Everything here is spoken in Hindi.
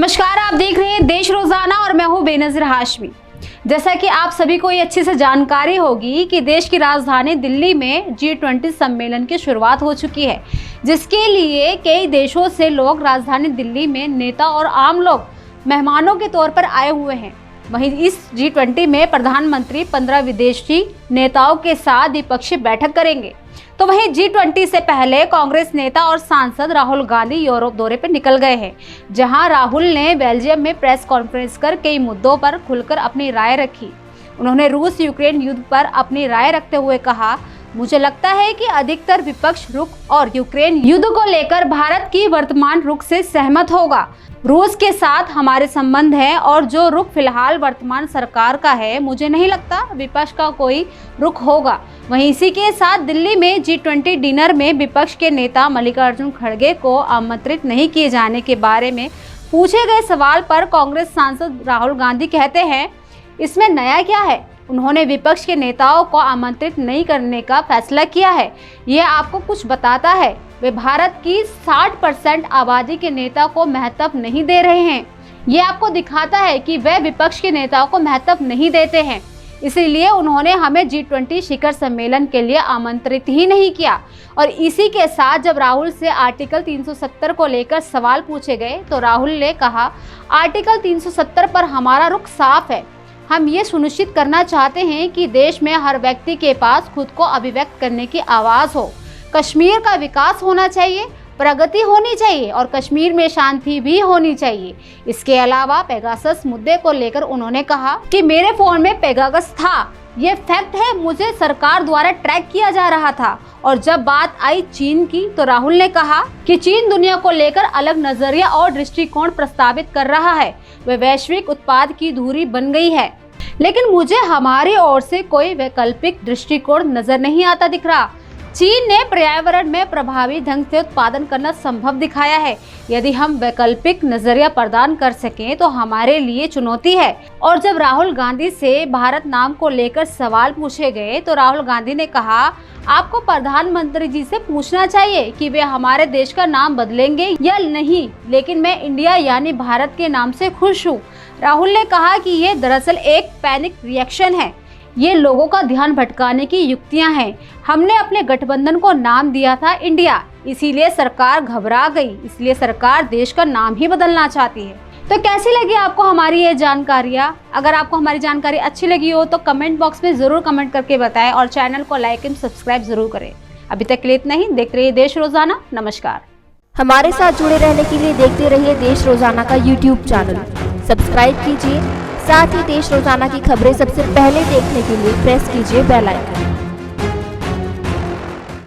नमस्कार, आप देख रहे हैं देश रोजाना और मैं हूं बेनजीर हाशमी। जैसा कि आप सभी को ये अच्छे से जानकारी होगी कि देश की राजधानी दिल्ली में G20 सम्मेलन की शुरुआत हो चुकी है, जिसके लिए कई देशों से लोग राजधानी दिल्ली में नेता और आम लोग मेहमानों के तौर पर आए हुए हैं। वहीं इस G20 में प्रधानमंत्री 15 विदेशी नेताओं के साथ द्विपक्षीय बैठक करेंगे। तो वहीं G20 से पहले कांग्रेस नेता और सांसद राहुल गांधी यूरोप दौरे पर निकल गए हैं, जहां राहुल ने बेल्जियम में प्रेस कॉन्फ्रेंस कर कई मुद्दों पर खुलकर अपनी राय रखी। उन्होंने रूस यूक्रेन युद्ध पर अपनी राय रखते हुए कहा, मुझे लगता है कि अधिकतर विपक्ष रुख और यूक्रेन युद्ध को लेकर भारत की वर्तमान रुख से सहमत होगा। रूस के साथ हमारे संबंध हैं और जो रुख फिलहाल वर्तमान सरकार का है, मुझे नहीं लगता विपक्ष का कोई रुख होगा। वहीं इसी के साथ दिल्ली में G20 डिनर में विपक्ष के नेता मल्लिकार्जुन खड़गे को आमंत्रित नहीं किए जाने के बारे में पूछे गए सवाल पर कांग्रेस सांसद राहुल गांधी कहते हैं, इसमें नया क्या है? उन्होंने विपक्ष के नेताओं को आमंत्रित नहीं करने का फैसला किया है। यह आपको कुछ बताता है? वे भारत की 60% आबादी के नेता को महत्व नहीं दे रहे हैं। ये आपको दिखाता है कि वे विपक्ष के नेताओं को महत्व नहीं देते हैं, इसीलिए उन्होंने हमें G20 शिखर सम्मेलन के लिए आमंत्रित ही नहीं किया। और इसी के साथ जब राहुल से आर्टिकल 370 को लेकर सवाल पूछे गए तो राहुल ने कहा, आर्टिकल 370 पर हमारा रुख साफ है। हम ये सुनिश्चित करना चाहते हैं कि देश में हर व्यक्ति के पास खुद को अभिव्यक्त करने की आवाज़ हो। कश्मीर का विकास होना चाहिए, प्रगति होनी चाहिए और कश्मीर में शांति भी होनी चाहिए। इसके अलावा पेगासस मुद्दे को लेकर उन्होंने कहा कि मेरे फोन में पेगासस था, ये फैक्ट है, मुझे सरकार द्वारा ट्रैक किया जा रहा था। और जब बात आई चीन की तो राहुल ने कहा कि चीन दुनिया को लेकर अलग नजरिया और दृष्टिकोण प्रस्तावित कर रहा है, वह वैश्विक उत्पाद की धुरी बन गई है, लेकिन मुझे हमारी ओर से कोई वैकल्पिक दृष्टिकोण नजर नहीं आता दिख रहा। चीन ने पर्यावरण में प्रभावी ढंग से उत्पादन करना संभव दिखाया है। यदि हम वैकल्पिक नजरिया प्रदान कर सकें तो हमारे लिए चुनौती है। और जब राहुल गांधी से भारत नाम को लेकर सवाल पूछे गए तो राहुल गांधी ने कहा, आपको प्रधानमंत्री जी से पूछना चाहिए कि वे हमारे देश का नाम बदलेंगे या नहीं, लेकिन मैं इंडिया यानी भारत के नाम से खुश हूँ। राहुल ने कहा कि ये दरअसल एक पैनिक रिएक्शन है, ये लोगों का ध्यान भटकाने की युक्तियां हैं। हमने अपने गठबंधन को नाम दिया था इंडिया, इसीलिए सरकार घबरा गई, इसलिए सरकार देश का नाम ही बदलना चाहती है। तो कैसी लगी आपको हमारी ये जानकारियाँ? अगर आपको हमारी जानकारी अच्छी लगी हो तो कमेंट बॉक्स में ज़रूर कमेंट करके बताएं और चैनल को लाइक एंड सब्सक्राइब जरूर करें। अभी तक के लिए इतना ही। देखते रहिए देश रोजाना। नमस्कार। हमारे साथ जुड़े रहने के लिए देखते रहिए देश रोजाना का YouTube चैनल सब्सक्राइब कीजिए। साथ ही देश रोजाना की खबरें सबसे पहले देखने के लिए प्रेस कीजिए बेल आइकन।